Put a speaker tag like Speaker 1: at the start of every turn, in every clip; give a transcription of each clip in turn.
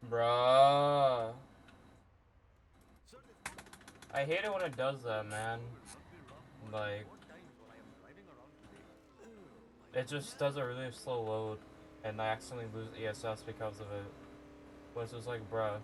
Speaker 1: Bruh. I hate it when it does that, man. Like, it just does a really slow load, and I accidentally lose ESS because of it. But it's just like, bruh.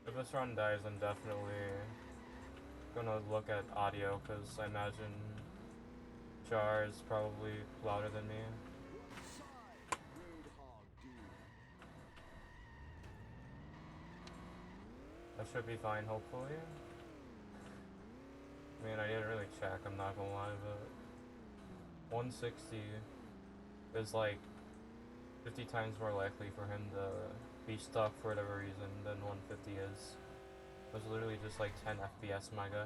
Speaker 1: If this run dies, I'm definitely gonna look at audio, because I imagine Jar is probably louder than me. That should be fine, hopefully. I mean, I didn't really check, I'm not gonna lie, but 160 is like 50 times more likely for him to be stuck for whatever reason than 150 is. It was literally just like 10 FPS, my guy.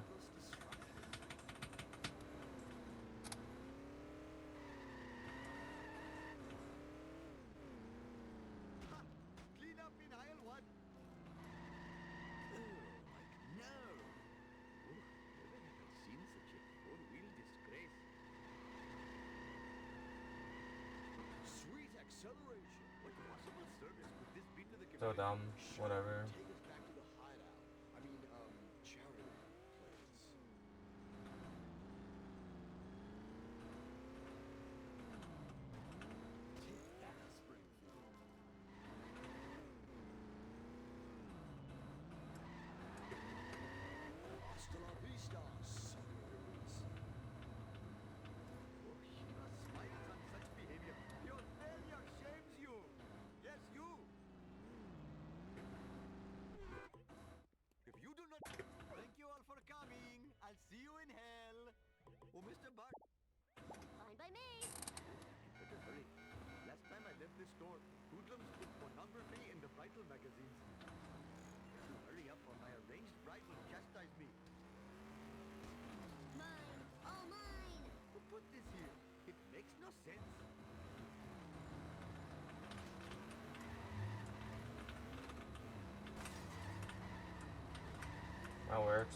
Speaker 1: So dumb, whatever. That works.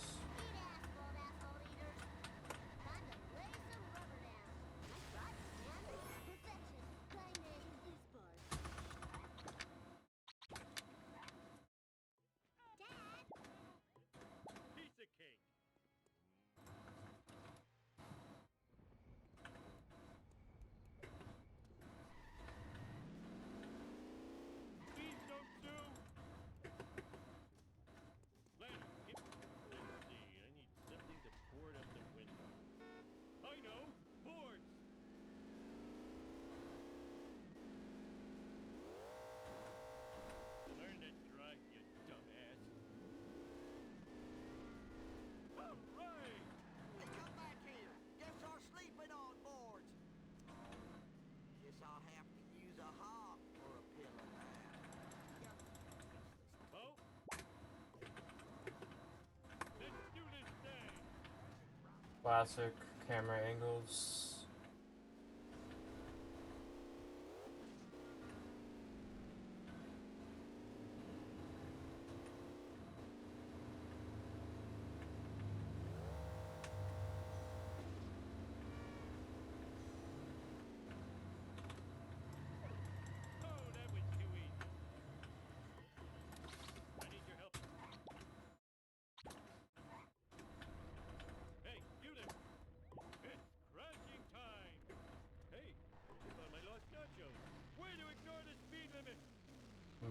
Speaker 1: Classic camera angles.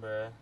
Speaker 1: Bruh.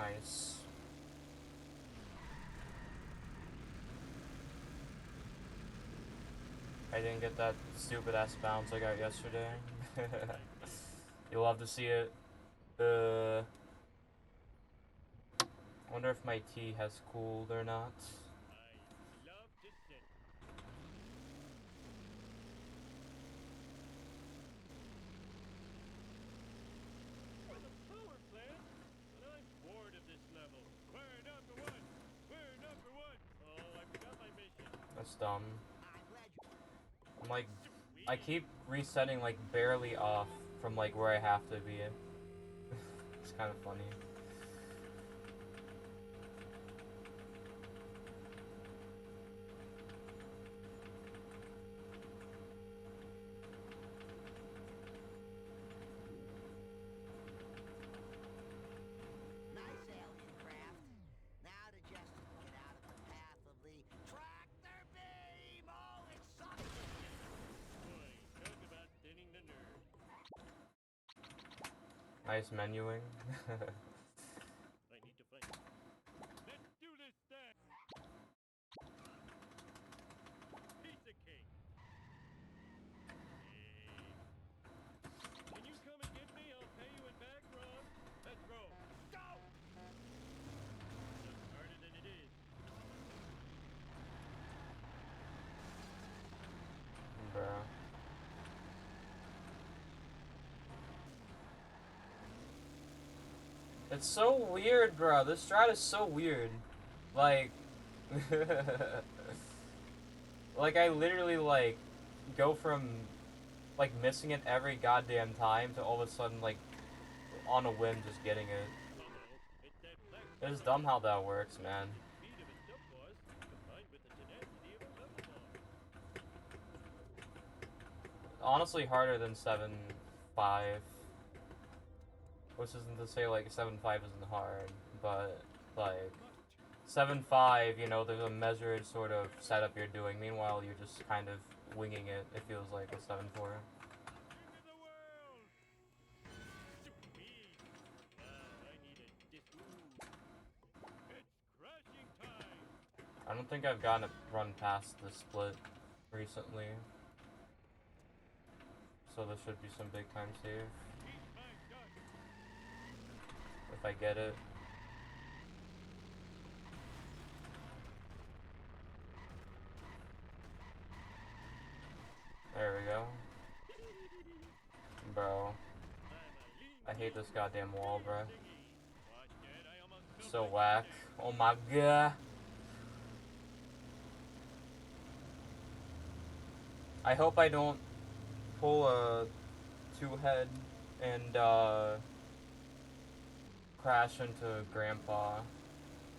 Speaker 1: Nice. I didn't get that stupid ass bounce I got yesterday. You'll have to see it. I wonder if my tea has cooled or not. That's dumb. I'm like, I keep resetting like barely off from like where I have to be. It's kind of funny. Nice menuing. Bruh. It's so weird, bro. This strat is so weird. Like, like I literally like go from like missing it every goddamn time to all of a sudden like on a whim just getting it. It's dumb how that works, man. Honestly, harder than 7-5. Which isn't to say like 7-5 isn't hard, but like 7-5, you know, there's a measured sort of setup you're doing. Meanwhile, you're just kind of winging it. It feels like with 7-4. I don't think I've gotten a run past the split recently, so there should be some big time save if I get it. There we go. Bro. I hate this goddamn wall, bro. So whack. Oh my god. I hope I don't pull a two-head and crash into Grandpa.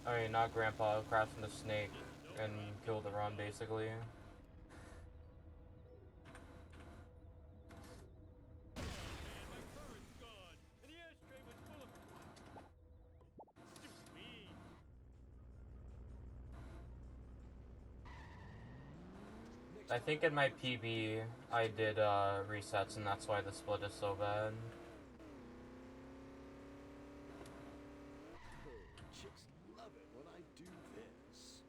Speaker 1: I mean, not Grandpa, crash into Snake and kill the run, basically. I think in my PB I did resets, and that's why the split is so bad.
Speaker 2: Chicks love it when I do this.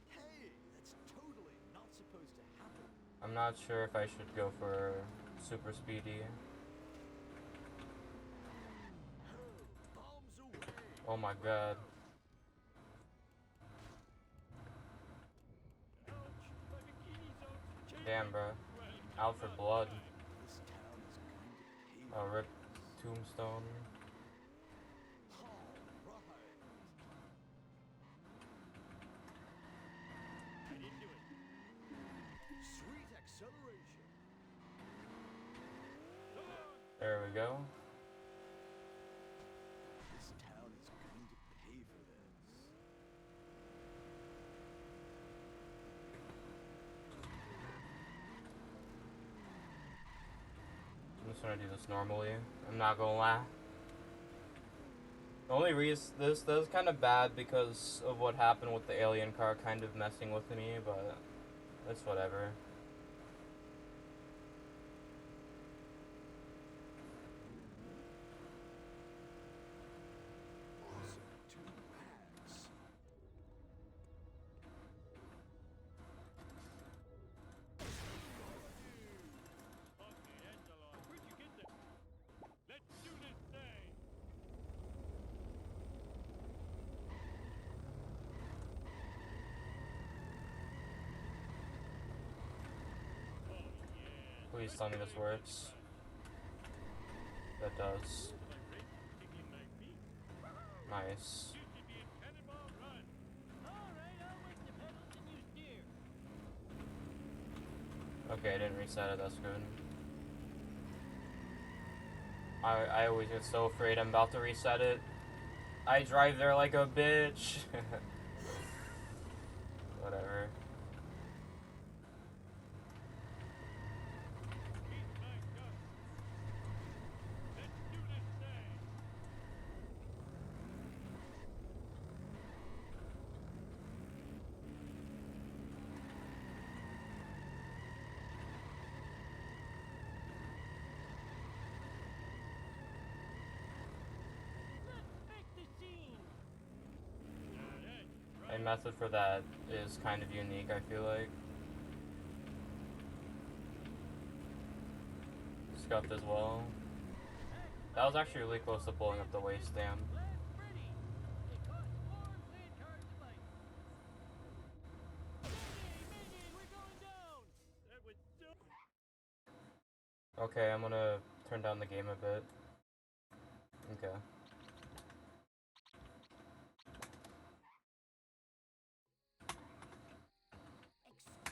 Speaker 2: Hey, that's totally not supposed to happen.
Speaker 1: I'm not sure if I should go for super speedy.
Speaker 2: Bombs away.
Speaker 1: Oh my god. Damn, bro. Out for blood.
Speaker 2: This town is going to pay
Speaker 1: Oh, rip Tombstone.
Speaker 2: Sweet acceleration.
Speaker 1: There we go.
Speaker 2: This town is going to pay for this.
Speaker 1: I'm just gonna do this normally. I'm not gonna lie. The only reason this is kind of bad because of what happened with the alien car kind of messing with me, but it's whatever. Please tell me this works. That does. Nice. Okay, I didn't reset it, that's good. I always get so afraid I'm about to reset it. I drive there like a bitch. Whatever. A method for that is kind of unique, I feel like. Scuffed as well. That was actually really close to pulling up the waist dam. Okay, I'm gonna turn down the game a bit. Okay.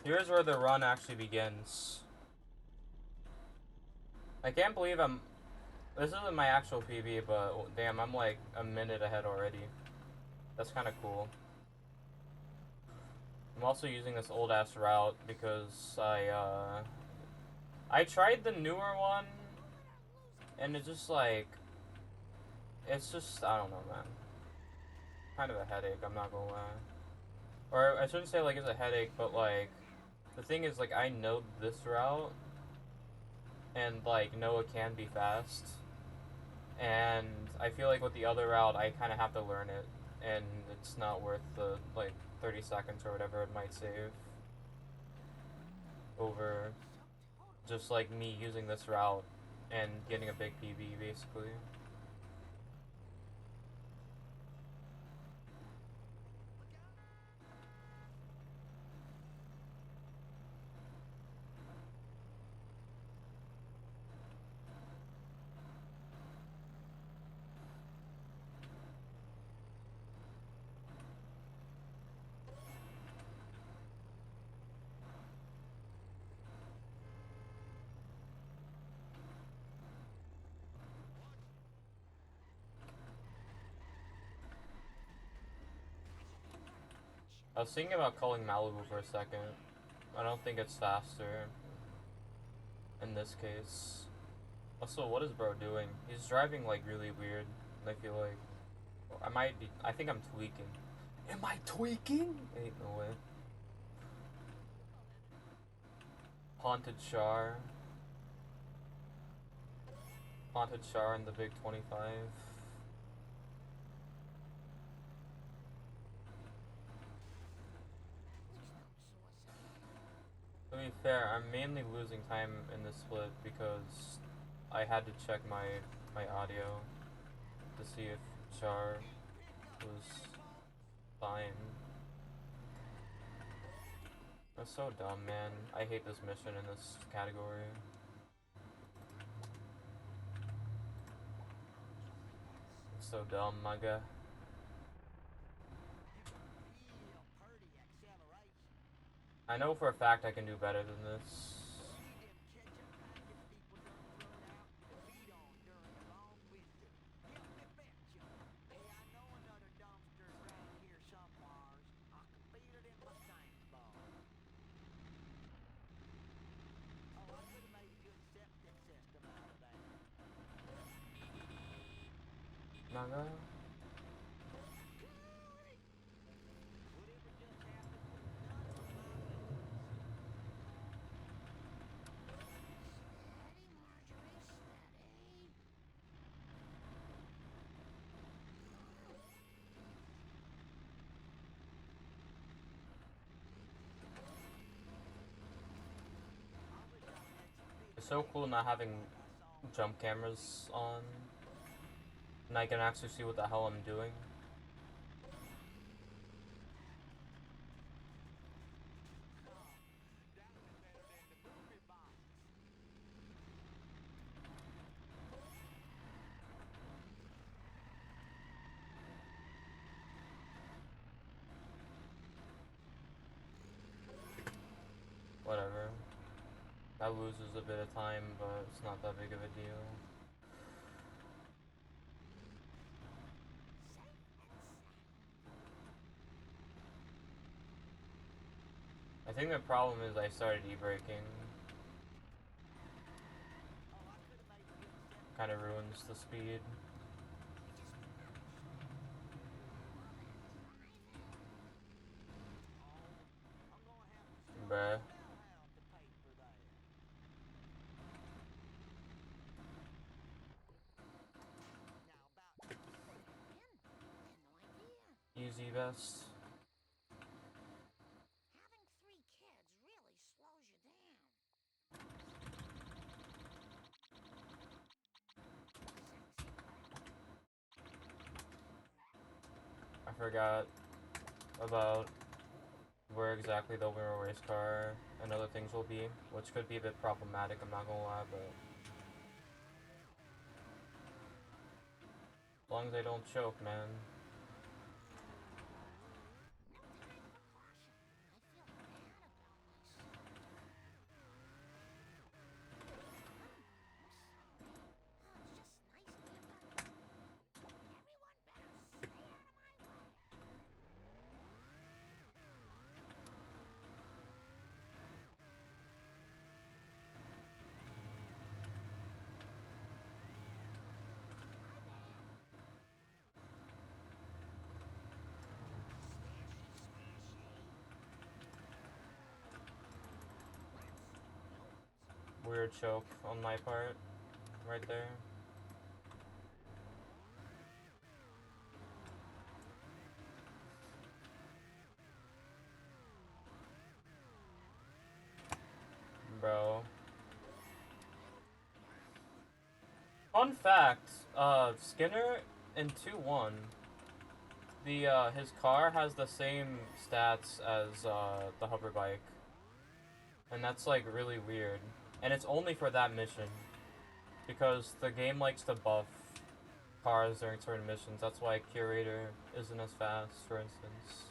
Speaker 1: Here's where the run actually begins. I can't believe this isn't my actual PB, but damn, I'm like a minute ahead already. That's kind of cool. I'm also using this old ass route because I tried the newer one and it's just like, it's just, I don't know, man. Kind of a headache, I'm not gonna lie. Or I shouldn't say like it's a headache, but like, the thing is like I know this route and like know it can be fast. And I feel like with the other route I kind of have to learn it and it's not worth the like 30 seconds or whatever it might save over just like me using this route and getting a big PB basically. I was thinking about calling Malibu for a second. I don't think it's faster in this case. Also, what is bro doing? He's driving like really weird. I feel like I think I'm tweaking. Am I tweaking? Ain't no way. Haunted Shar. Haunted Shar in the big 25. To be fair, I'm mainly losing time in this split because I had to check my audio to see if Char was fine. That's so dumb, man. I hate this mission in this category. It's so dumb, my guy. I know for a fact I can do better than this. Naga? It's so cool not having jump cameras on. And I can actually see what the hell I'm doing. That loses a bit of time, but it's not that big of a deal. I think the problem is I started e-braking. Kind of ruins the speed. Bruh. Easy vest. I forgot about where exactly the winter race car and other things will be, which could be a bit problematic, I'm not gonna lie, but as long as I don't choke, man. Weird choke on my part, right there. Bro. Fun fact, Skinner in 2-1, his car has the same stats as, the hover bike. And that's, like, really weird. And it's only for that mission. Because the game likes to buff cars during certain missions. That's why Curator isn't as fast, for instance.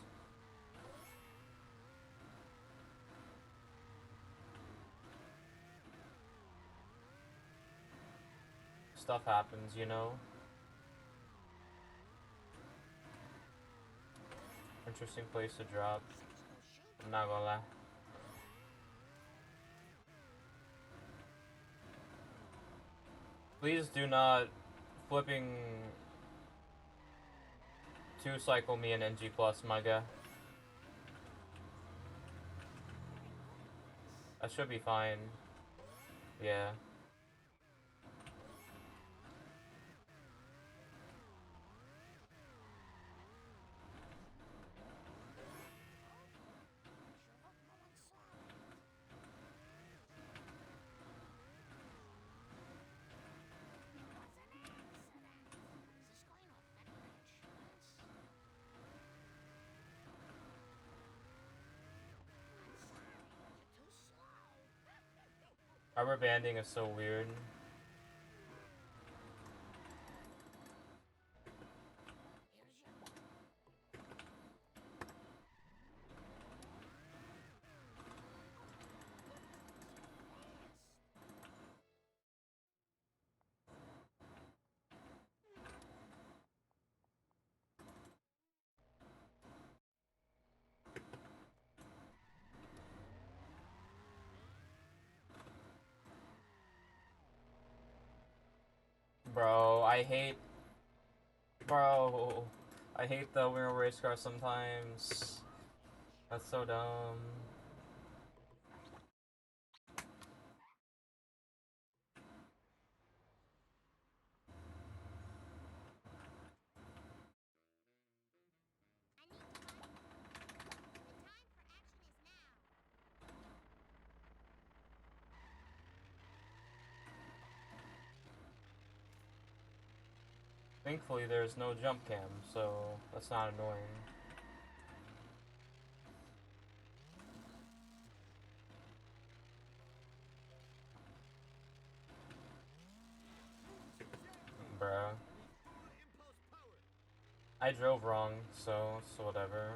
Speaker 1: Stuff happens, you know? Interesting place to drop. I'm not gonna lie. Please do not flipping 2-cycle me in NG+, my guy. That should be fine. Yeah. Rubber banding is so weird. Bro, I hate... Bro, I hate the winter race car sometimes. That's so dumb. Thankfully, there's no jump cam, so that's not annoying. Bruh. I drove wrong, so whatever.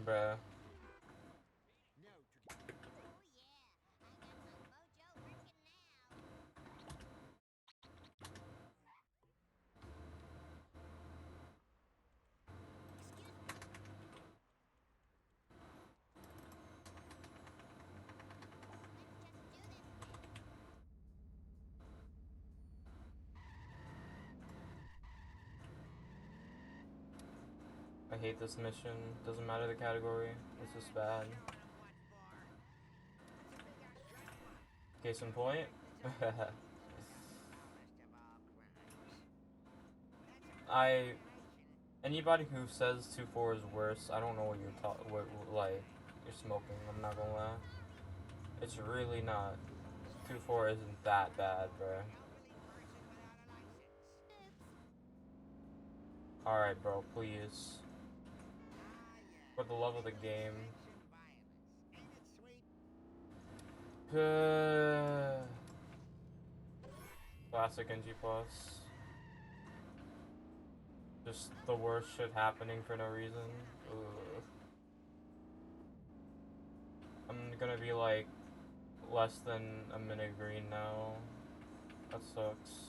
Speaker 1: bruh. I hate this mission. Doesn't matter the category. It's just bad. Case in point. Anybody who says 2-4 is worse, I don't know what like you're smoking. I'm not gonna lie. It's really not. 2-4 isn't that bad, bruh. Alright, bro, please. For the love of the game. Classic NG Plus. Just the worst shit happening for no reason. Ugh. I'm gonna be like less than a minute green now. That sucks.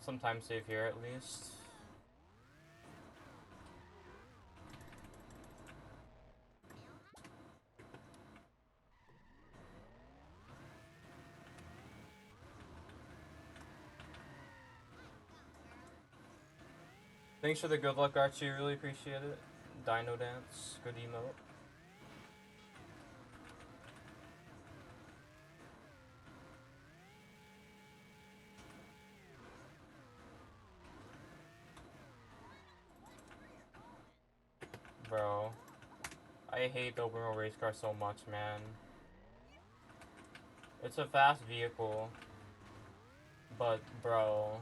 Speaker 1: Sometimes save here at least. Thanks for the good luck, Archie. Really appreciate it. Dino Dance, good emote. Bro, I hate the open world race car so much, man. It's a fast vehicle, but bro,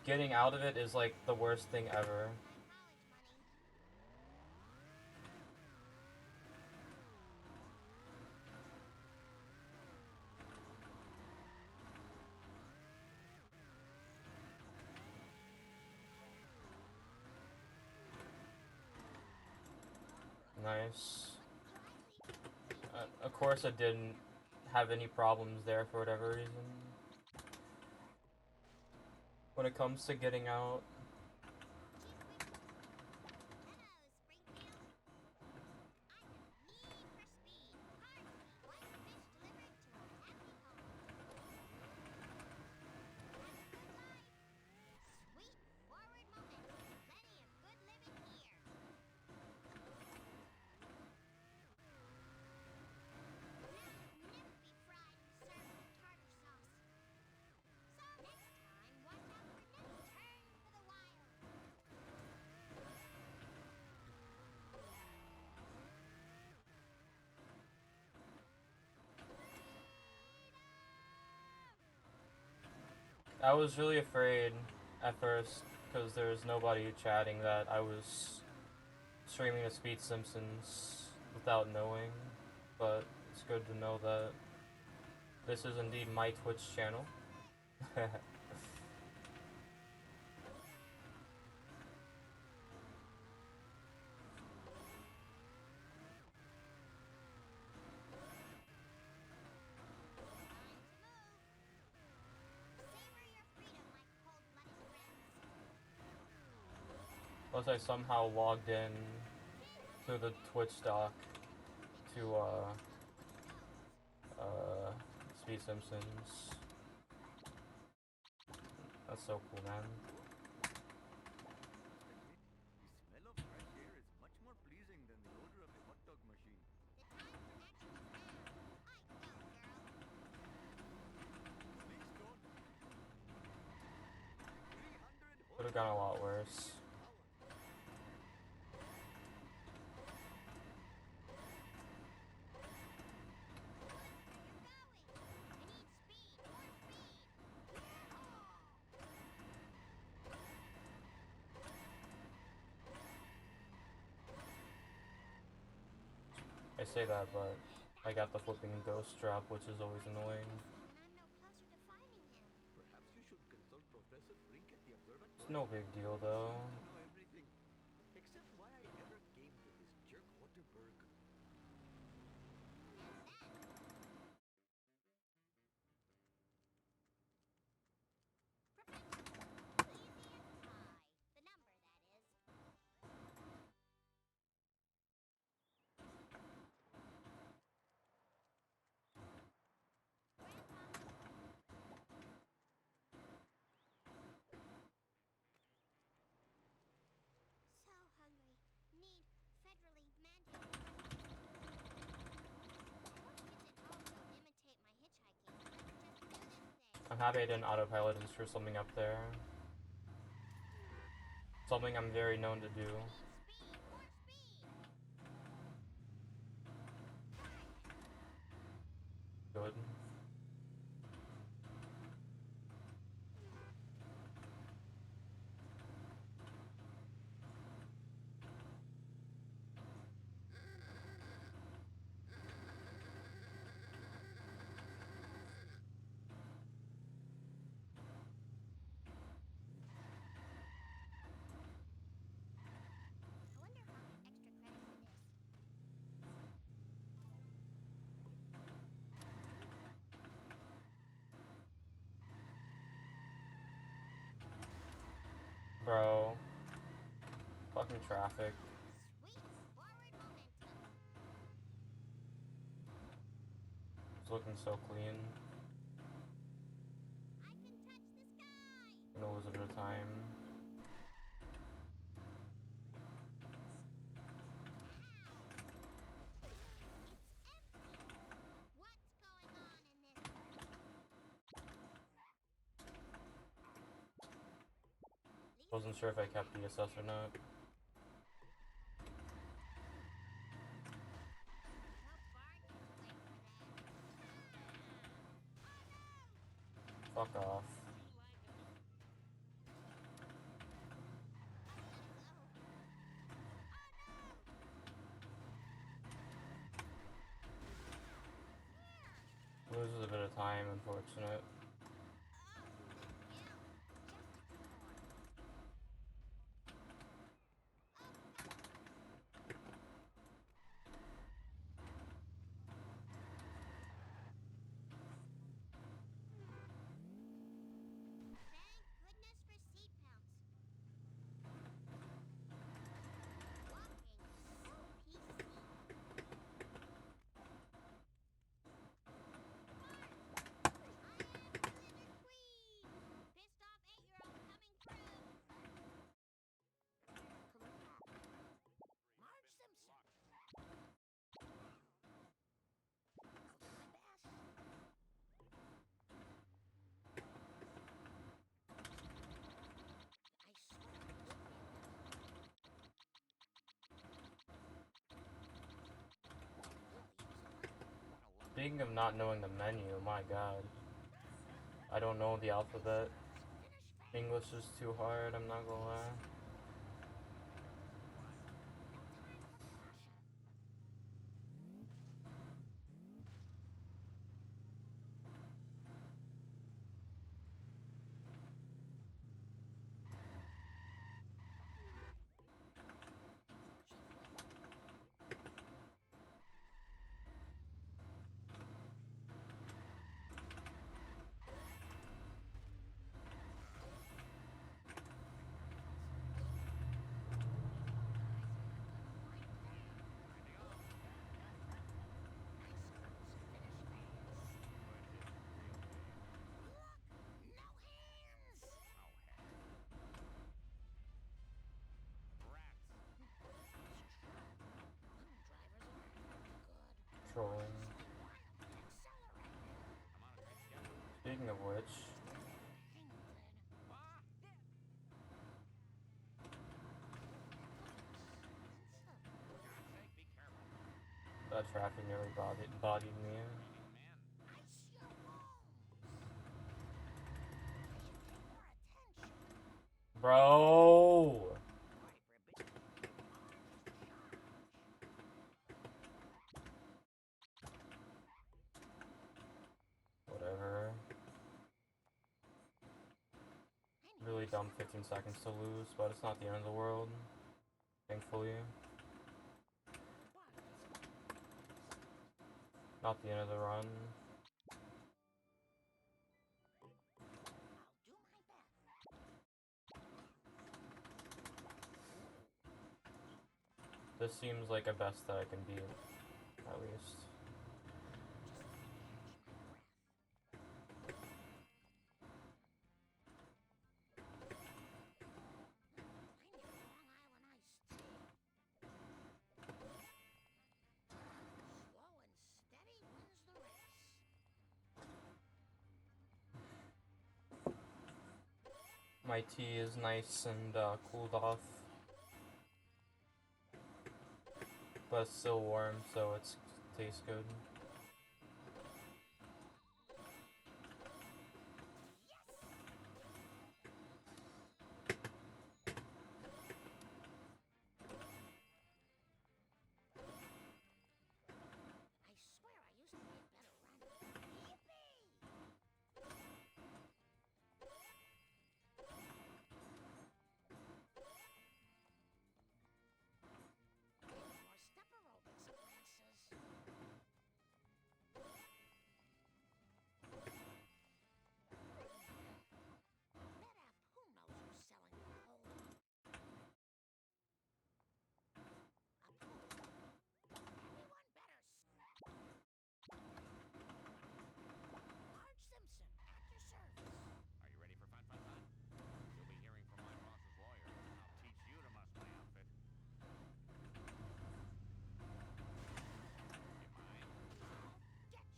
Speaker 1: getting out of it is like the worst thing ever. Nice. Of course I didn't have any problems there for whatever reason. When it comes to getting out, I was really afraid at first because there was nobody chatting that I was streaming the Speed Simpsons without knowing, but it's good to know that this is indeed my Twitch channel. Unless I somehow logged in to the Twitch doc to Speed Simpsons. That's so cool, man.
Speaker 2: The smell of fresh air is much more pleasing than the odor of a hot dog machine. Please don't. 300
Speaker 1: Could have gone a lot worse.
Speaker 2: power.
Speaker 1: say that, but I got the flipping ghost drop, which is always annoying.
Speaker 2: Perhaps you should consult Professor Frink at the observatory.
Speaker 1: It's no big deal though.
Speaker 2: I know everything, except why I ever came to this jerk Waterberg.
Speaker 1: I'm happy I didn't autopilot and screw something up there. Something I'm very known to do. Good. Bro. Fucking traffic. It's looking so clean. Gonna lose a bit of time. Wasn't sure if I kept DSS or not. Fuck off. Loses a bit of time, unfortunate. Speaking of not knowing the menu, my god. I don't know the alphabet. English is too hard, I'm not gonna lie. Trolling. Speaking of which, that traffic nearly bodied me. Bro! dumb 15 seconds to lose, but it's not the end of the world, thankfully. Not the end of the run. This seems like a best that I can beat, at least. My tea is nice and cooled off, but it's still warm, so it tastes good.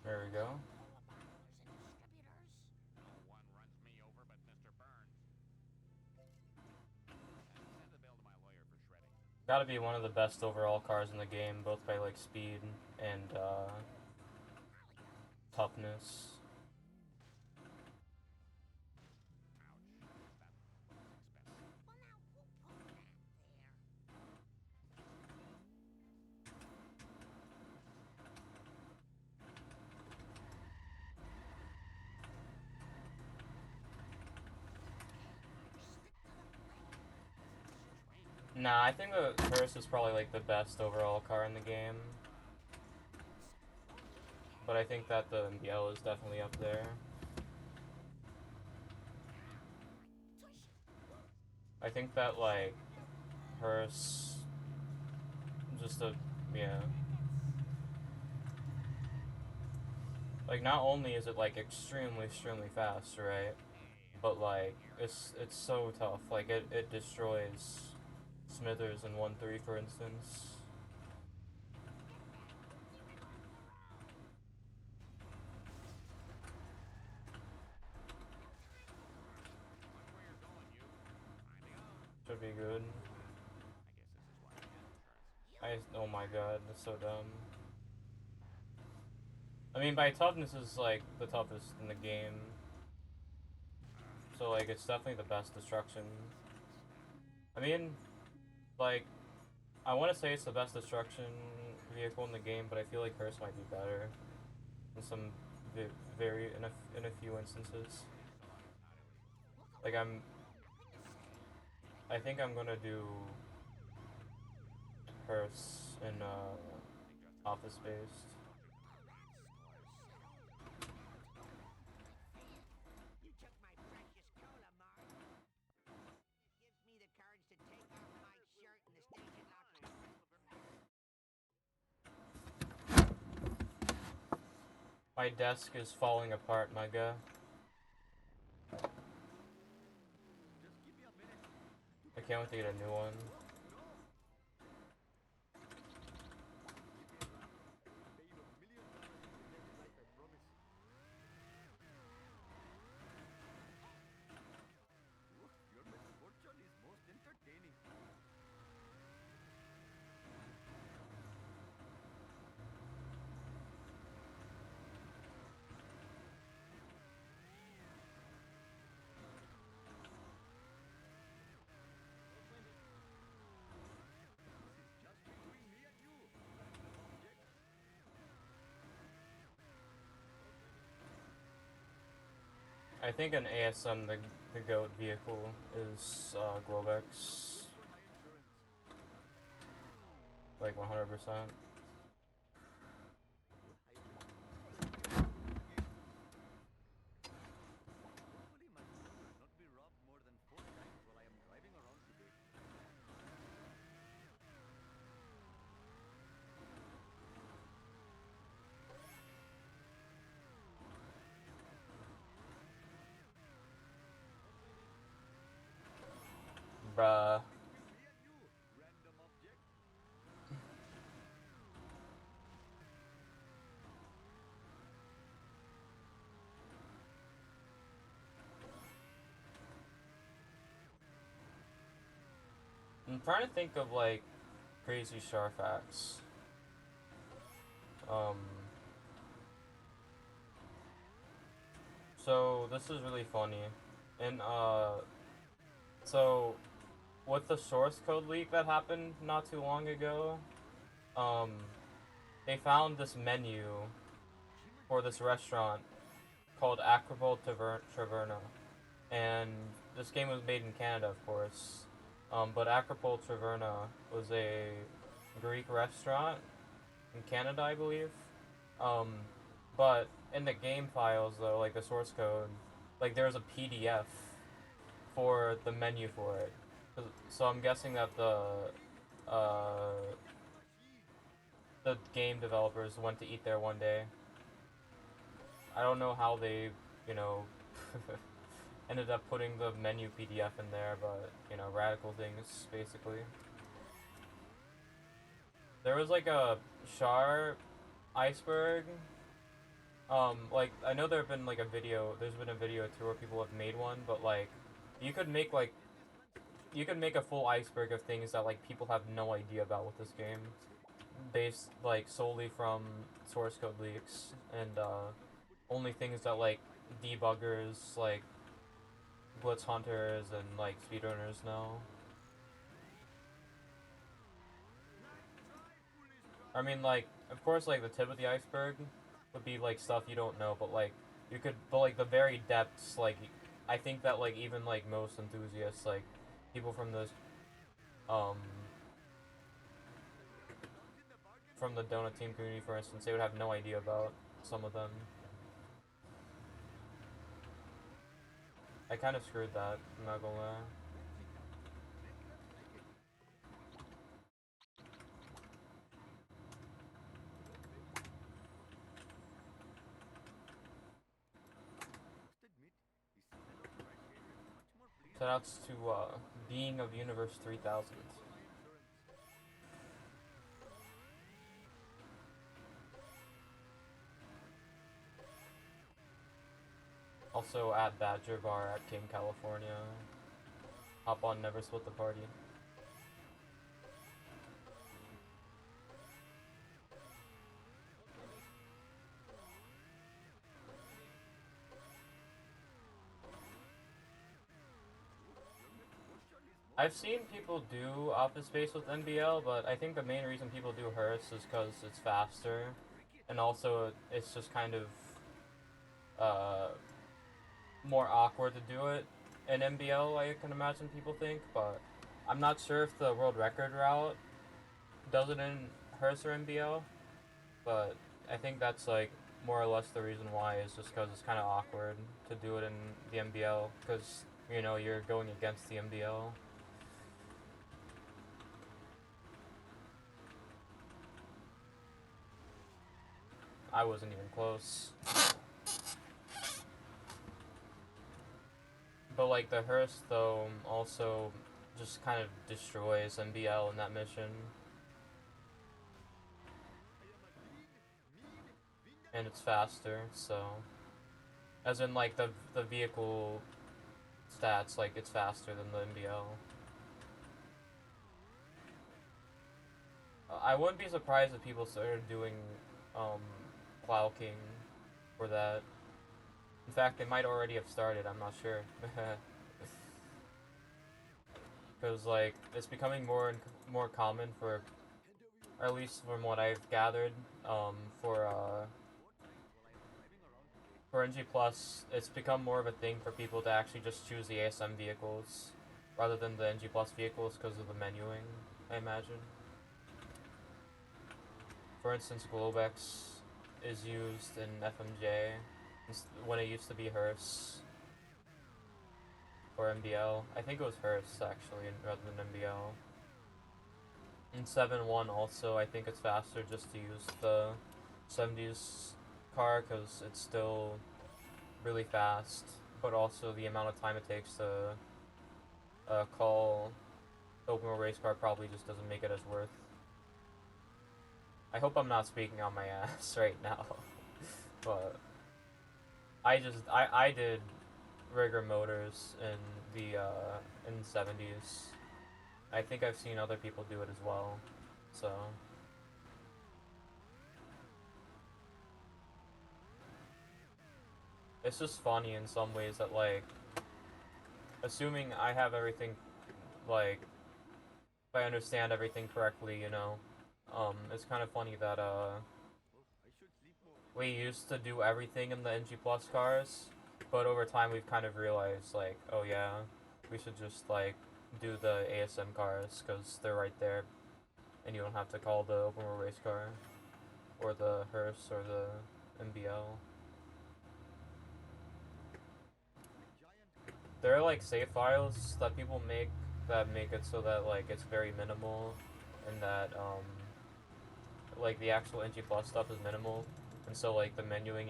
Speaker 1: There we go. Gotta be one of the best overall cars in the game, both by like speed and toughness. Nah, I think the Hearse is probably like the best overall car in the game. But I think that the MBL is definitely up there. I think that like Hearse just yeah. Like not only is it like extremely fast, right? But like it's so tough. Like it destroys Smithers in 1-3, for instance. Should be good. Oh my god, that's so dumb. I mean, by toughness is like the toughest in the game. So like it's definitely the best destruction. I mean, like, I want to say it's the best destruction vehicle in the game, but I feel like Hearse might be better in some in a few instances. Like I think I'm gonna do Hearse in office based. My desk is falling apart, my guy. I can't wait to get a new one. I think an ASM, the GOAT vehicle, is Globex, like 100%.
Speaker 2: Hopefully my phone will not be robbed more than 4 times while I am driving around today.
Speaker 1: Bruh.
Speaker 2: Between me and you, random object.
Speaker 1: I'm trying to think of like crazy Shar facts. Um, so this is really funny. And so with the source code leak that happened not too long ago, um, they found this menu for this restaurant called Acapulco Taverna, and this game was made in Canada, of course. But Acapulco Taverna was a Greek restaurant in Canada, I believe. Um, but in the game files, though, like the source code, like there's a PDF for the menu for it. So I'm guessing that uh, the game developers went to eat there one day. I don't know how they, you know, ended up putting the menu PDF in there, but you know, radical things basically. There was like a Shar iceberg. Like I know there've been like a video. There's been a video too where people have made one, but like, you could make like you could make a full iceberg of things that like people have no idea about with this game, based like solely from source code leaks and only things that like debuggers like glitch hunters and like speedrunners know. I mean, like, of course, like the tip of the iceberg would be like stuff you don't know, but like you could, but like the very depths, like I think that like even like most enthusiasts, like people um from the donut team community, for instance, they would have no idea about some of them. I kind of screwed that. I'm not gonna lie. Shoutouts to Being of Universe 3000. Also at Badger Bar at King, California. Hop on, never split the party. I've seen people do Office Space with NBL, but I think the main reason people do Hearst is because it's faster, and also it's just kind of uh, more awkward to do it in NBL. I can imagine people think, but I'm not sure if the world record route does it in Hearst or NBL, but I think that's like more or less the reason why is just because it's kind of awkward to do it in the NBL because you know you're going against the NBL. I wasn't even close. But like the Hearst though also just kind of destroys NBL in that mission. And it's faster, so as in like the vehicle stats, like it's faster than the NBL. I wouldn't be surprised if people started doing um Plow King for that. In fact, they might already have started, I'm not sure. Because like it's becoming more and more common for, or at least from what I've gathered, for for NG Plus, it's become more of a thing for people to actually just choose the ASM vehicles rather than the NG Plus vehicles because of the menuing, I imagine. For instance, Globex is used in FMJ when it used to be Hearse or MBL. I think it was Hearse actually rather than MBL. In 7.1 also, I think it's faster just to use the 70s car because it's still really fast, but also the amount of time it takes to call open wheel race car probably just doesn't make it as worth. I hope I'm not speaking on my ass right now, but I did rigger motors in the in the 70s. I think I've seen other people do it as well, so. It's just funny in some ways that, like, assuming I have everything, like, if I understand everything correctly, you know, it's kind of funny that, we used to do everything in the NG Plus cars, but over time we've kind of realized, like, oh yeah, we should just, like, do the ASM cars, because they're right there, and you don't have to call the open wheel race car, or the hearse, or the MBL. There are like save files that people make that make it so that like it's very minimal, and that like the actual NG Plus stuff is minimal, and so like the menuing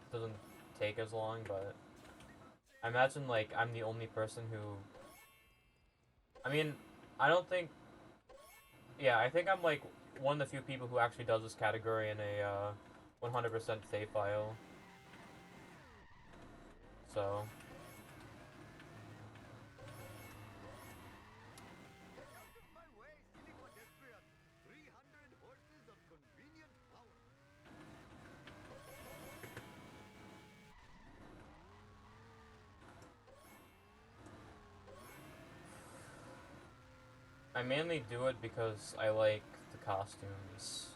Speaker 1: doesn't take as long. But I imagine like I'm the only person who. I mean, I don't think. Yeah, I think I'm like one of the few people who actually does this category in a 100% save file. So. I mainly do it because I like the costumes.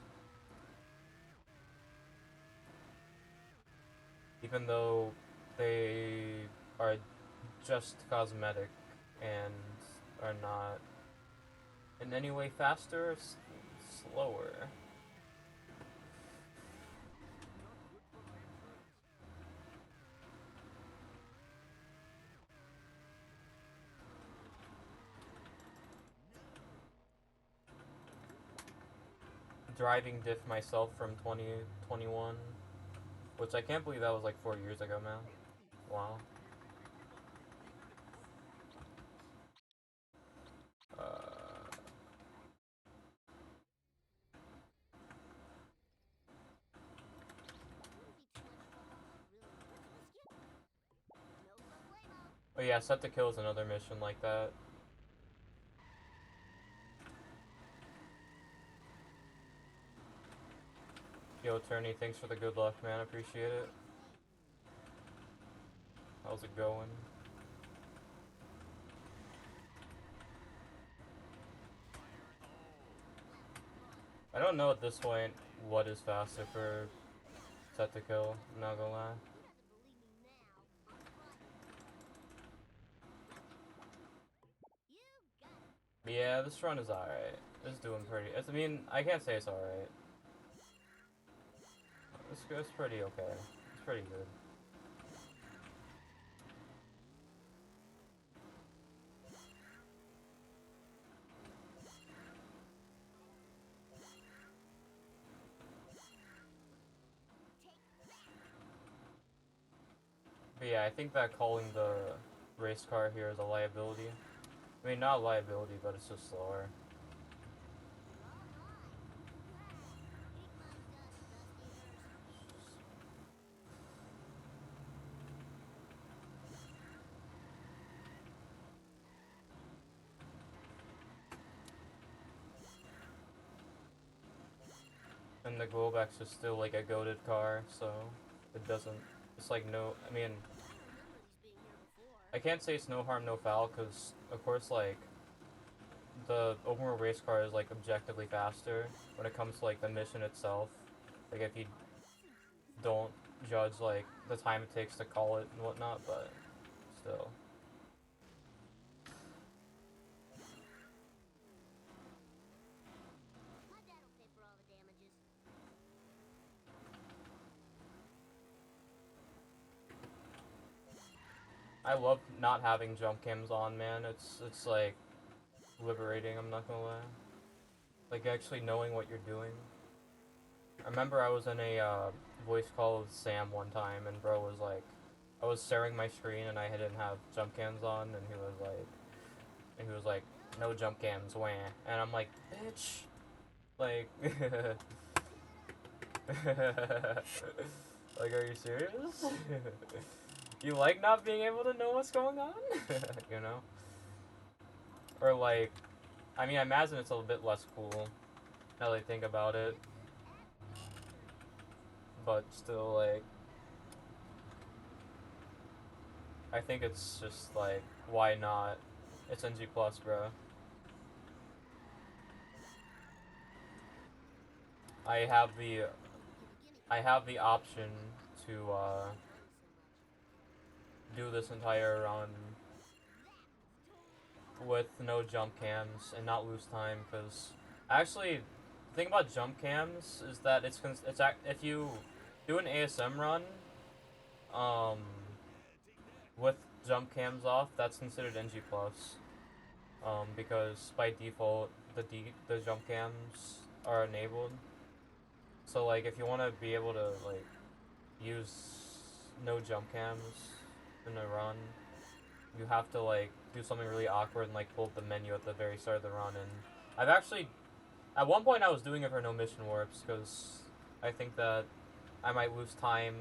Speaker 1: Even though they are just cosmetic and are not in any way faster or slower. Driving diff myself from 2021, which I can't believe that was like 4 years ago, man. Wow. Uh, oh yeah, set to kill is another mission like that. Yo, attorney, thanks for the good luck, man. Appreciate it. How's it going? I don't know at this point what is faster for set to kill. I'm not gonna lie. Yeah, this run is alright. It's doing pretty. I mean, I can't say it's alright. It's pretty okay. It's pretty good. But yeah, I think that calling the race car here is a liability. I mean, not a liability, but it's just slower. And the Globex is still like a goated car, so it doesn't. It's like no. I mean, I can't say it's no harm, no foul, because of course, like the open world race car is like objectively faster when it comes to like the mission itself. Like if you don't, judge like the time it takes to call it and whatnot, but still.
Speaker 3: My dad'll pay for all the damages.
Speaker 1: I love not having jump cams on, man. It's like liberating, I'm not gonna lie. Like actually knowing what you're doing. I remember I was in a voice call with Sam one time, and bro was like, I was sharing my screen and I didn't have jump cams on, and he was like, no jump cams, wah. And I'm like, bitch, like, like, are you serious? You like not being able to know what's going on, you know? Or like, I mean, I imagine it's a little bit less cool now that I think about it, but still, like, I think it's just like, why not? It's NG plus, bro. I have the I have the option to do this entire run with no jump cams and not lose time, because actually the thing about jump cams is that if you do an ASM run um with jump cams off, that's considered NG plus, because by default the jump cams are enabled. So like if you want to be able to like use no jump cams in a run, you have to like do something really awkward and like pull up the menu at the very start of the run. And I've actually, at one point I was doing it for no mission warps because I think that I might lose time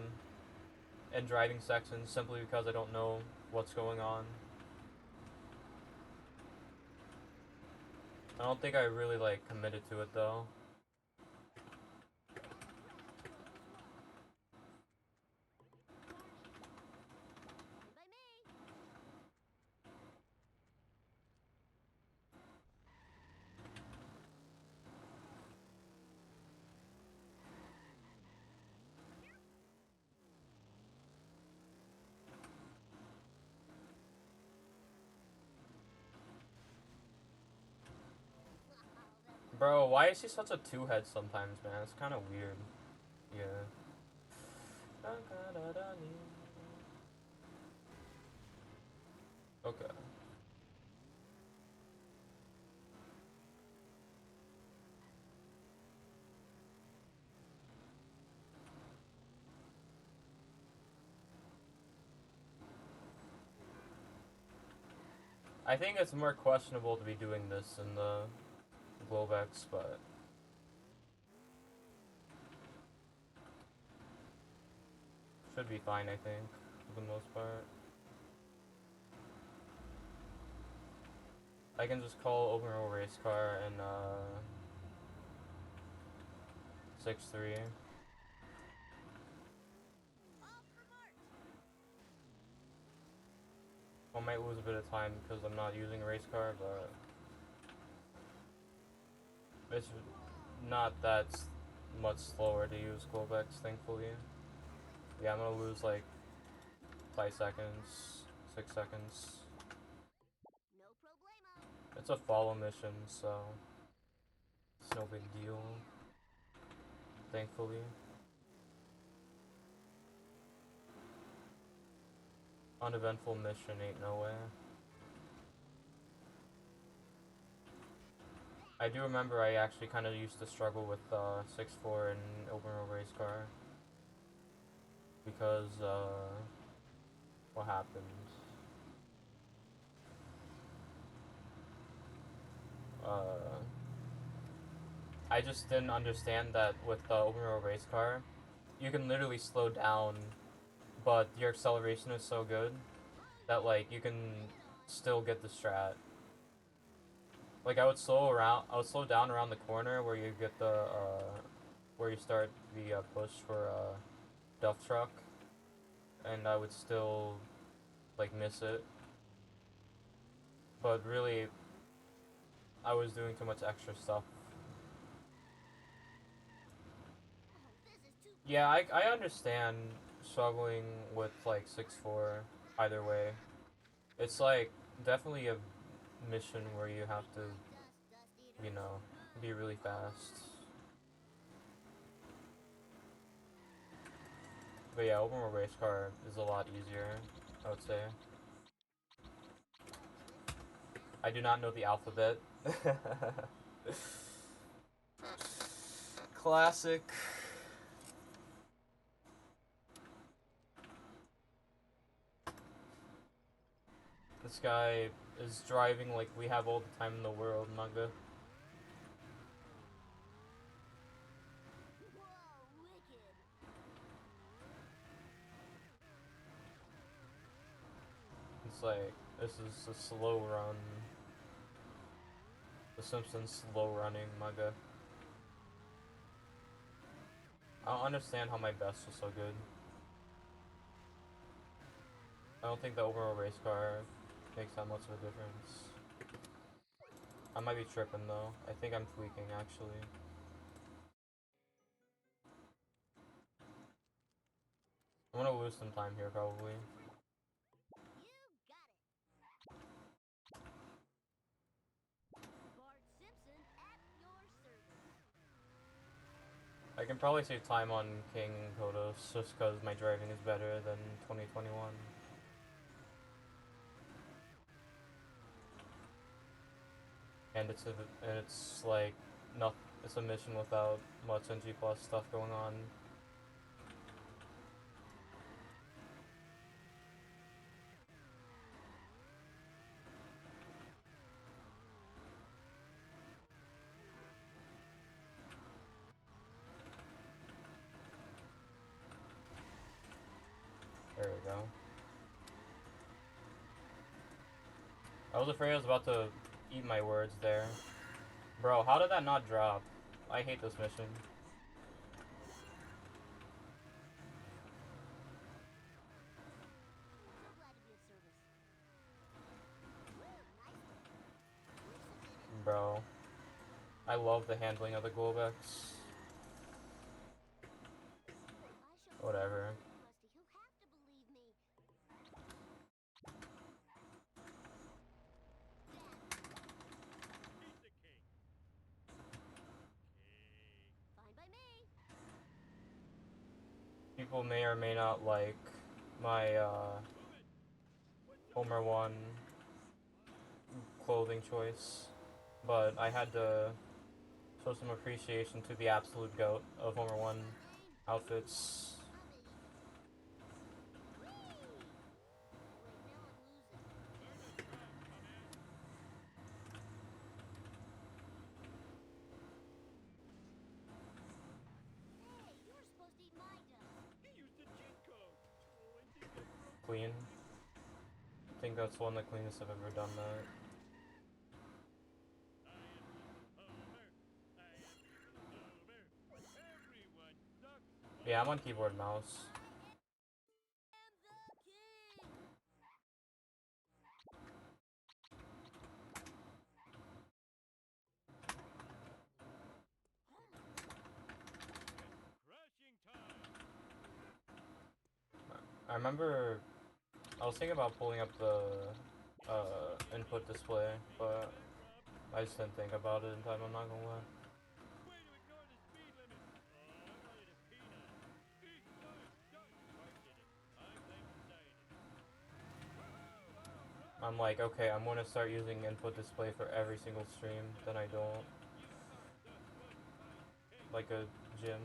Speaker 1: in driving sections simply because I don't know what's going on. I don't think I really like committed to it though.
Speaker 3: By me.
Speaker 1: Bro, why is he such a two-head sometimes, man? It's kind of weird. Yeah. Okay. I think it's more questionable to be doing this in the Globex, but should be fine, I think, for the most part. I can just call open roll race car and 6-3. I might lose a bit of time because I'm not using a race car, but it's not that much slower to use Globex, thankfully. Yeah, I'm gonna lose like 5 seconds, 6 seconds.
Speaker 3: No problemo.
Speaker 1: It's a follow mission, so it's no big deal, thankfully. Uneventful mission ain't no way. I do remember I actually kind of used to struggle with 6-4 in open road race car because what happened? I just didn't understand that with the open road race car, you can literally slow down, but your acceleration is so good that like you can still get the strat. Like I would slow down around the corner where you get the where you start the push for duff truck, and I would still like miss it. But really, I was doing too much extra stuff.
Speaker 3: Oh, this is too.
Speaker 1: Yeah, I understand struggling with like 6-4 either way. It's like definitely a mission where you have to, you know, be really fast. But yeah, open world race car is a lot easier, I would say. I do not know the alphabet. Classic. This guy is driving like we have all the time in the world, manga.
Speaker 3: Whoa, wicked.
Speaker 1: It's like, this is a slow run. The Simpsons slow running manga. I don't understand how my best was so good. I don't think the overall race car makes that much of a difference. I might be tripping though. I think I'm tweaking actually. I'm gonna lose some time here probably.
Speaker 3: You got it. Bart Simpson at your service.
Speaker 1: I can probably save time on King Kodos just because my driving is better than 2021. And it's like not it's a mission without much NG plus stuff going on. There we go. I was afraid I was about to eat my words there. Bro, how did that not drop? I hate this mission.
Speaker 3: So glad to be of service. Woo, nice one. We're submitted.
Speaker 1: Bro. I love the handling of the Globex.
Speaker 3: I shall
Speaker 1: Whatever.
Speaker 3: Rusty, you'll have to believe me. Fine by me.
Speaker 1: People may or may not like my Homer 1 clothing choice, but I had to show some appreciation to the absolute goat of Homer 1 outfits.
Speaker 3: Whee! Wait, now I'm losing. Hey, you were supposed to eat my dust.
Speaker 2: He used a cheat code. Oh, I think I broke.
Speaker 1: Clean. I think that's one of the cleanest I've ever done that.
Speaker 2: Everyone sucks.
Speaker 1: Yeah, I'm on keyboard and mouse.
Speaker 3: And the king.
Speaker 2: Crashing time.
Speaker 1: I remember I was thinking about pulling up the input display, but I just didn't think about it in time, I'm not gonna lie.
Speaker 2: Way to ignore the speed limit. Oh, I wanted a peanut. Eat my duck. I did it. I blame society.
Speaker 1: I'm like, okay, I'm gonna start using input display for every single stream, then I don't. Like a gym.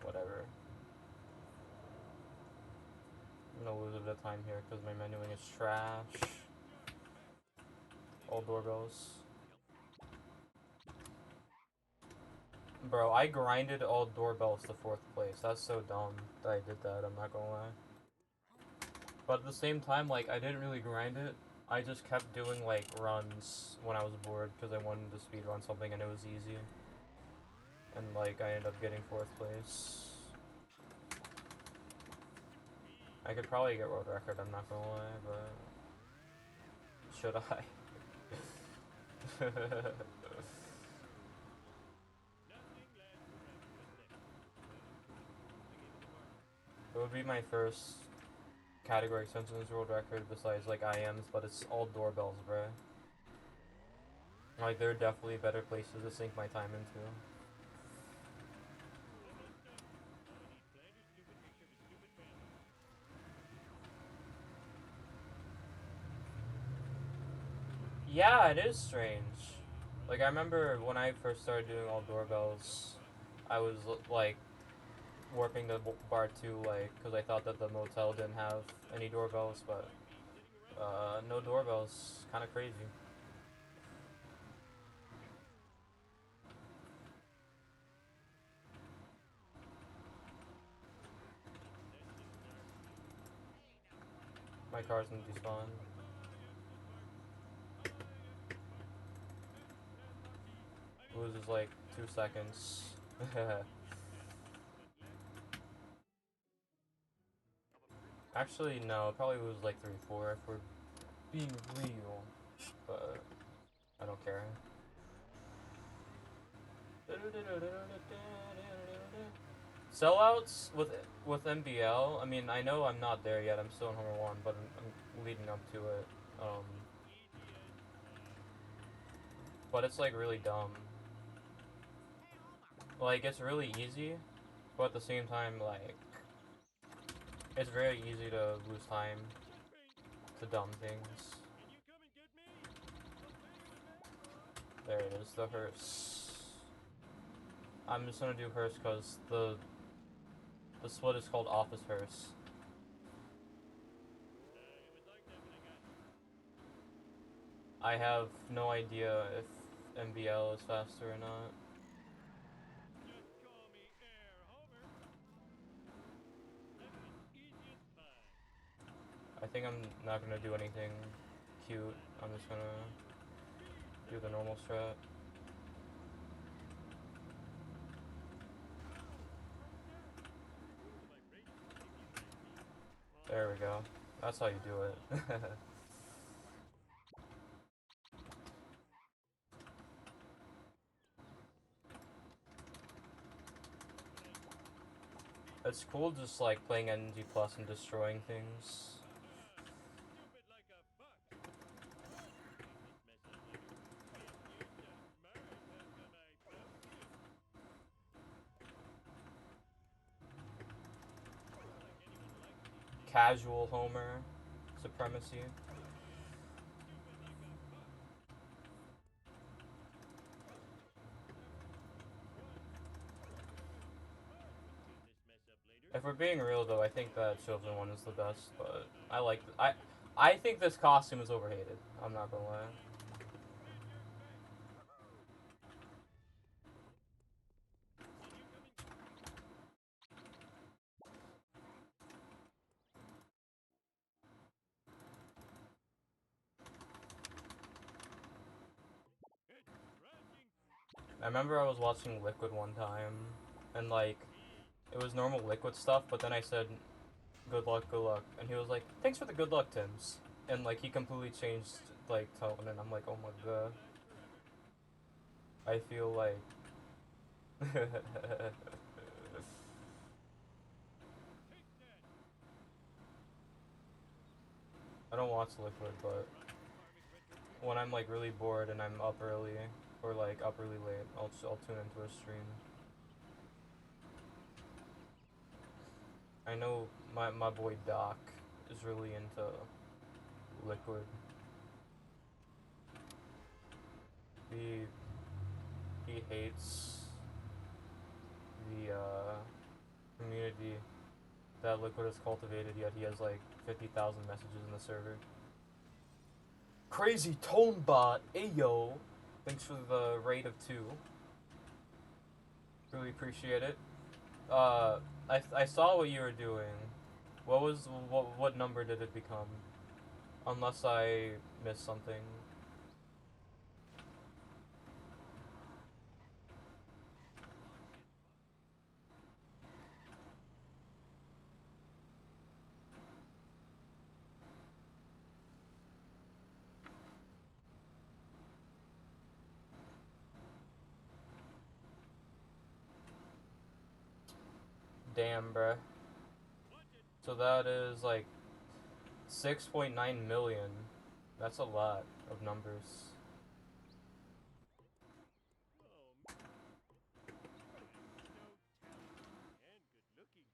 Speaker 1: Whatever. I'm gonna lose a bit of time here because my menuing is trash. All doorbells. Bro, I grinded all doorbells to 4th place. That's so dumb that I did that, I'm not gonna lie. But at the same time, like, I didn't really grind it. I just kept doing, like, runs when I was bored because I wanted to speedrun something and it was easy. And, like, I ended up getting 4th place. I could probably get world record, I'm not gonna lie, but... Should I? would be my first category extensions world record besides like IMs, but it's all doorbells, bruh. Like there are definitely better places to sink my time into.
Speaker 2: Almost done. All I need Flanders' stupid picture of his stupid family.
Speaker 1: Yeah, it is strange. Like I remember when I first started doing all doorbells, I was like warping the bar too, like because I thought that the motel didn't have any doorbells, but no doorbells, kind of crazy. My car's gonna despawn. Loses like 2 seconds. Actually, no, probably lose like 3, 4 if we're being real, but I don't care. Sellouts with MBL. I mean, I know I'm not there yet. I'm still in Homer 1, but I'm leading up to it. But it's like really dumb. Like it's really easy, but at the same time, like it's very easy to lose time to dumb things.
Speaker 2: Can you come and get me?
Speaker 1: There it is, the hearse. I'm just gonna do hearse because the split is called office hearse.
Speaker 2: It was like that when I got
Speaker 1: I have no idea if MBL is faster or not.
Speaker 2: Just call me Air Homer. That was easy as pie.
Speaker 1: I think I'm not gonna do anything cute. I'm just gonna do the normal strat. There we go. That's how you do it. It's cool just like playing NG Plus and destroying things.
Speaker 2: Stupid like a fox. Clean this mess up later. If you're so smart, how come I bumped you? Like anyone likes these things.
Speaker 1: Casual Homer supremacy.
Speaker 2: Stupid like a fox. Clean this mess up later.
Speaker 1: If we're being real though, I think that Chosen One is the best, but I think this costume is overhated. I'm not gonna lie. I remember I was watching Liquid one time, and like, it was normal Liquid stuff, but then I said, good luck, and he was like, thanks for the good luck, Tims. And like, he completely changed, like, tone, and I'm like, oh my god. I feel like... I don't watch Liquid, but when I'm like really bored and I'm up early, or like up really late, I'll tune into a stream. I know my boy Doc is really into Liquid. He hates the community that Liquid has cultivated, yet he has like 50,000 messages in the server. Crazy Tone Bot, ayo! Thanks for the raid of 2. Really appreciate it. I saw what you were doing. What number did it become? Unless I missed something. Damn, bruh.
Speaker 2: Watch it.
Speaker 1: So that is like 6.9 million. That's a lot of numbers.
Speaker 2: Oh, that's so talented and good looking.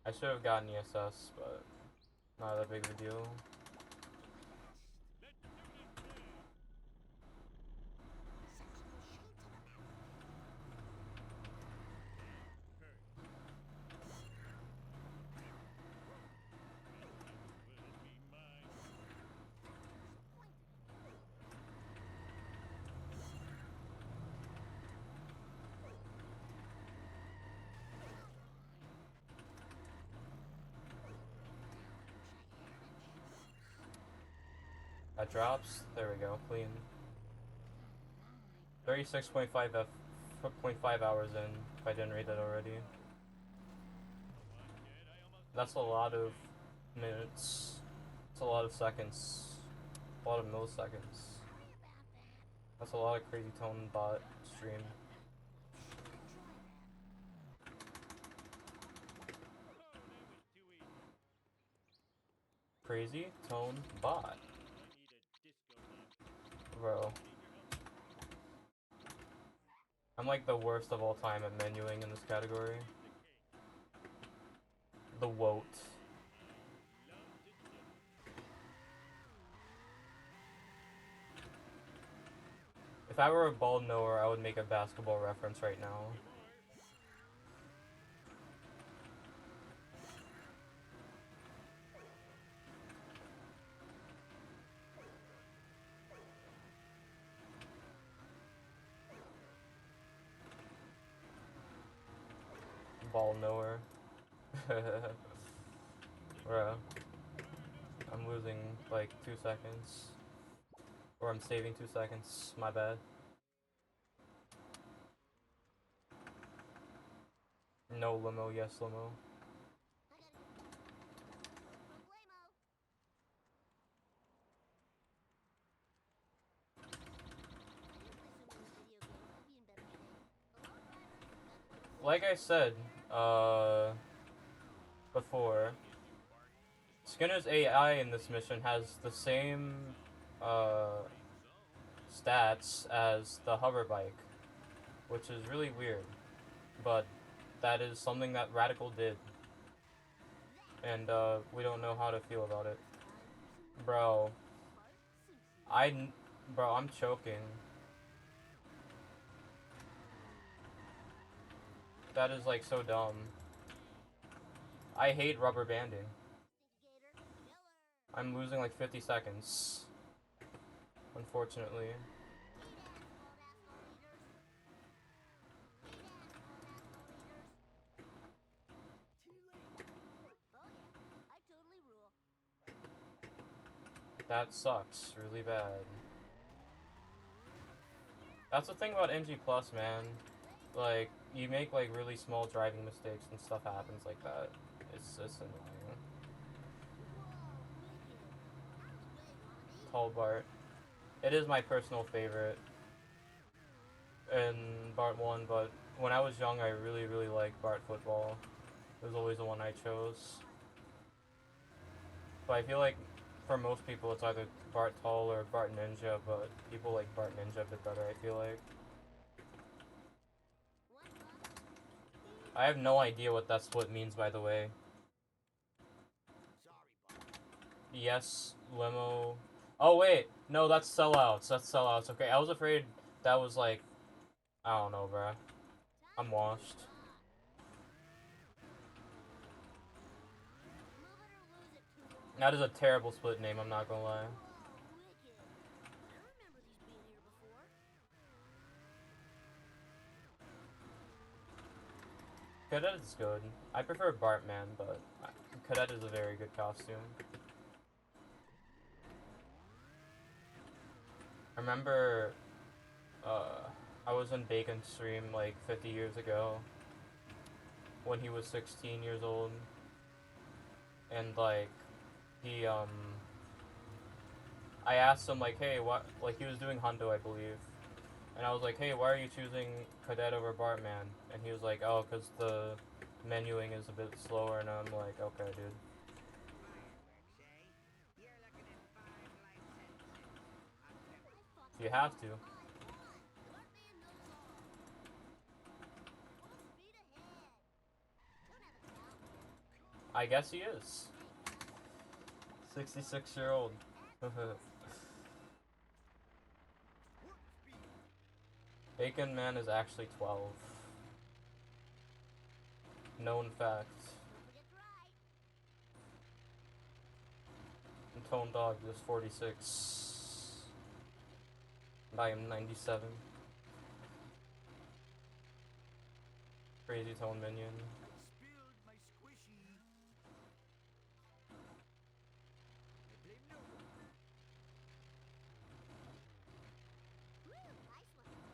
Speaker 1: I should have gotten ESS, but not that big of a deal.
Speaker 2: Let's do this thing.
Speaker 3: Sectional shoot to the mouth.
Speaker 2: Hurry. Will it be mine?
Speaker 3: Disappointed.
Speaker 1: That drops. There we go. Clean. 36.5 .5 hours in. If I didn't read that already.
Speaker 2: Come on, kid. I almost
Speaker 1: That's a
Speaker 2: finished
Speaker 1: lot
Speaker 2: this
Speaker 1: of
Speaker 2: game.
Speaker 1: minutes. It's a lot of seconds. A lot of milliseconds.
Speaker 3: Sorry about that.
Speaker 1: That's a lot of crazy tone bot stream.
Speaker 3: Enjoy that.
Speaker 2: Oh, that was too easy.
Speaker 1: Crazy tone bot.
Speaker 2: I need a disco lamp.
Speaker 1: Bro.
Speaker 2: I need your help.
Speaker 1: I'm like the worst of all time at menuing in this category.
Speaker 2: Piece of cake.
Speaker 1: The woat.
Speaker 2: I love to dip.
Speaker 1: If I were a ball knower, I would make a basketball reference right now.
Speaker 2: Three more.
Speaker 1: Ball knower. Bro. I'm losing like 2 seconds. Or I'm saving 2 seconds. My bad. No limo, yes limo.
Speaker 3: I gotta go. No blamo. I didn't play so many video games. I'd be in better shape. Hello, driver. Got the
Speaker 1: Like I said, before, Skinner's AI in this mission has the same, stats as the hover bike, which is really weird, but that is something that Radical did, and we don't know how to feel about it. Bro, bro, I'm choking. That is like so dumb. I hate rubber banding. I'm losing like 50 seconds, unfortunately. That sucks really bad. That's the thing about NG Plus, man. Like, you make like really small driving mistakes and stuff happens like that. It's annoying. Tall Bart. It is my personal favorite in Bart 1, but when I was young, I really, really liked Bart Football. It was always the one I chose. But I feel like for most people, it's either Bart Tall or Bart Ninja, but people like Bart Ninja a bit better, I feel like. I have no idea what that split means, by the way. Yes, limo. Oh, wait. No, that's sellouts. That's sellouts. Okay, I was afraid that was like... I don't know, bruh. I'm washed. That is a terrible split name, I'm not gonna lie. Cadet is good. I prefer Bartman, but Cadet is a very good costume. I remember I was in Bacon's stream like 50 years ago when he was 16 years old, and like he I asked him like, hey, what, like he was doing Hundo, I believe, And I was like, hey, why are you choosing Cadet over Bartman? And he was like, oh, because the menuing is a bit slower. And I'm like, okay, dude. You have to. I guess he is. 66-year-old. Bacon Man is actually 12. Known fact. And Tone Dog is 46. And I am 97. Crazy Tone Minion.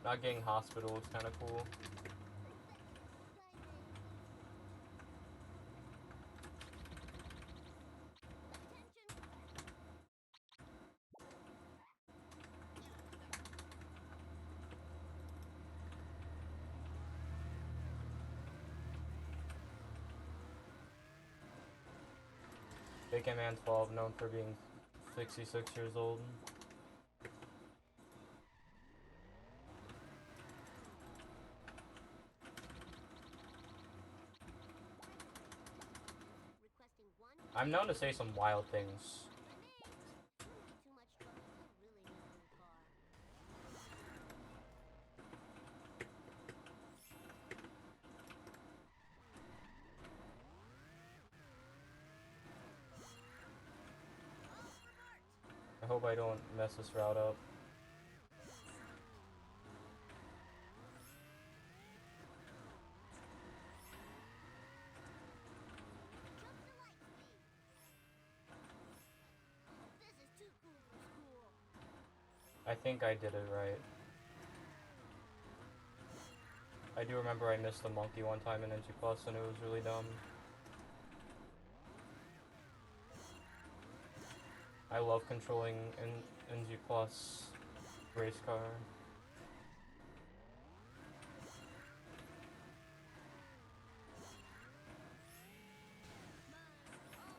Speaker 1: Not getting hospital is kind of cool. Bacon Man 12, known for being 66 years old. I'm known to say some wild things. I hope I don't mess this route up. I think I did it right. I do remember I missed a monkey one time in NG Plus and it was really dumb. I love controlling NG Plus race car.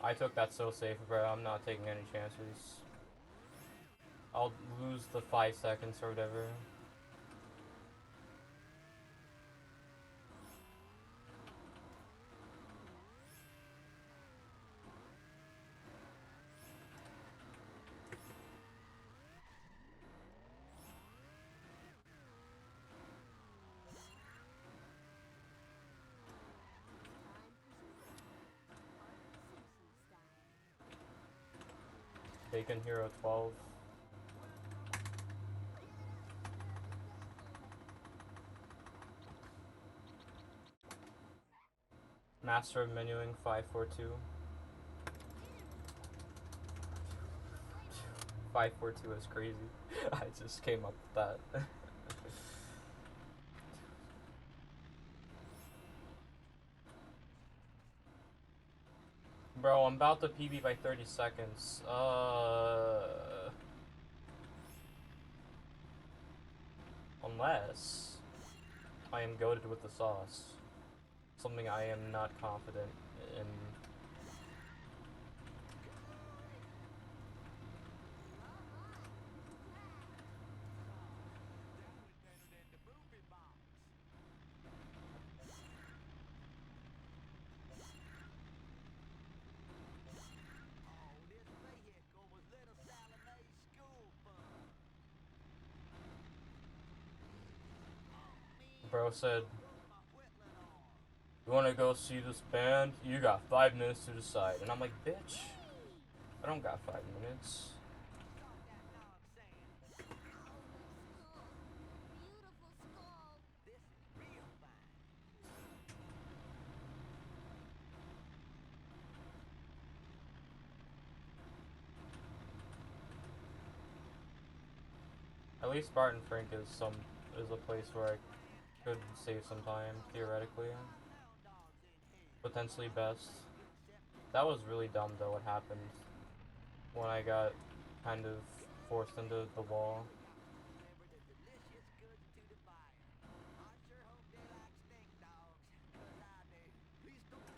Speaker 1: I took that so safe, bro. I'm not taking any chances. I'll lose the 5 seconds or whatever. Bacon Hero 12. Master of Menuing 542. 542 is crazy. I just came up with that. Bro, I'm about to PB by 30 seconds. Unless I am goated with the sauce. Something I am not confident in. Bro said, you wanna go see this band? You got 5 minutes to decide. And I'm like, bitch, I don't got 5 minutes. At least Spartan Frank is a place where I could save some time, theoretically. Potentially best. That was really dumb though, what happened when I got kind of forced into the wall.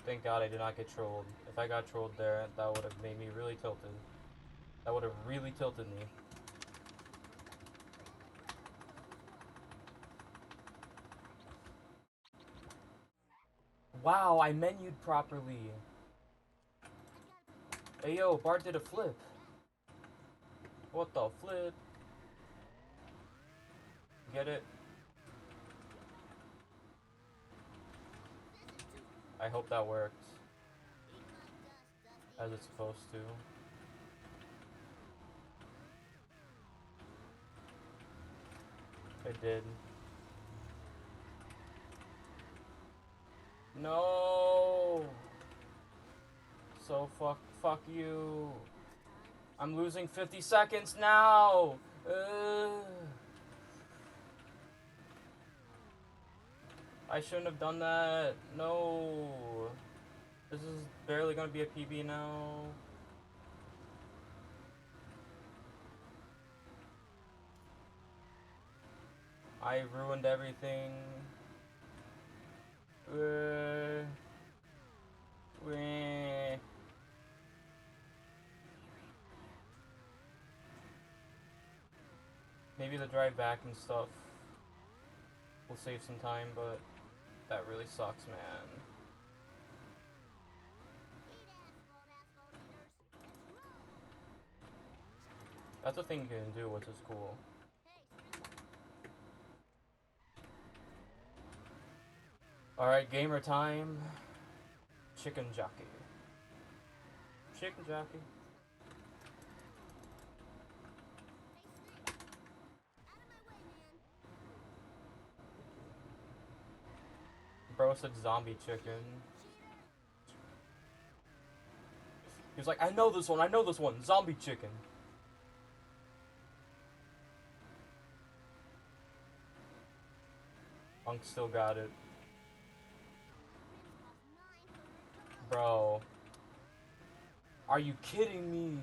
Speaker 1: Thank God I did not get trolled. If I got trolled there, that would have made me really tilted. That would have really tilted me. Wow, I menued properly. Hey yo, Bart did a flip. What the flip? Get it? I hope that worked. As it's supposed to. It did. No! So fuck you. I'm losing 50 seconds now! I shouldn't have done that. No. This is barely gonna be a PB now. I ruined everything. Maybe the drive back and stuff will save some time, but that really sucks, man. That's a thing you can do, which is cool. Alright, gamer time. Chicken jockey. Chicken jockey. Bro said zombie chicken. He was like, I know this one, zombie chicken. Unk still got it. Bro. Are you kidding me?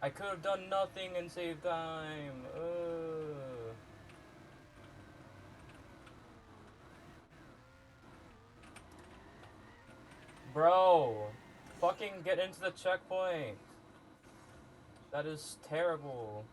Speaker 1: I could have done nothing and saved time. Bro. Fucking get into the checkpoint. That is terrible.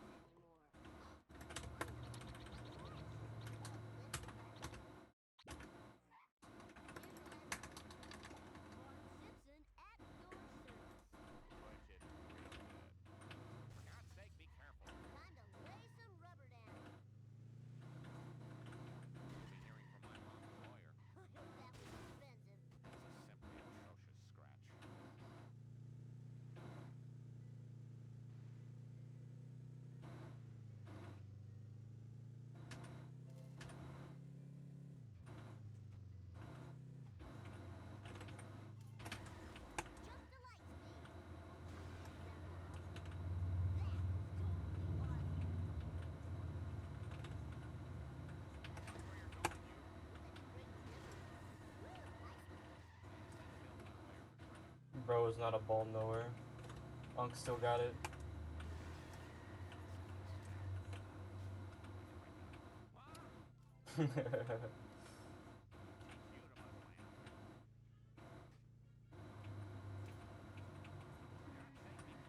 Speaker 1: Bro is not a ball knower. Unk still got it.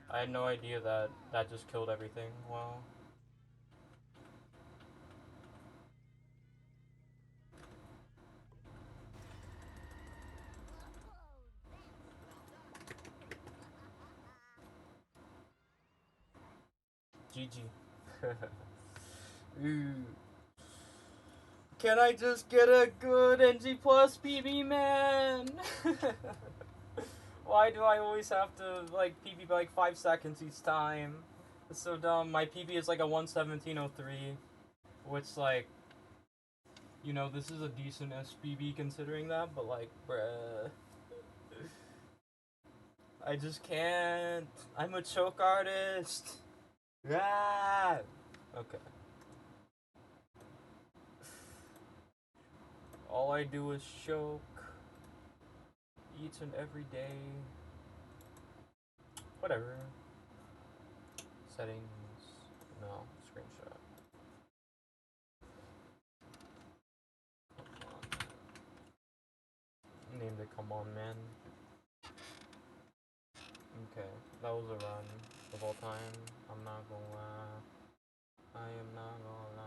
Speaker 1: I had no idea that that just killed everything. Wow. GG. Ooh. Can I just get a good NG plus PB, man? Why do I always have to like PB by like 5 seconds each time? It's so dumb. My PB is like a 117.03, which like, you know, this is a decent SPB considering that, but like, bruh. I just can't. I'm a choke artist. Ah! Okay. All I do is choke. Each and every day. Whatever. Settings. No. Screenshot. Come on, man. Okay, that was a run of all time. I'm not gonna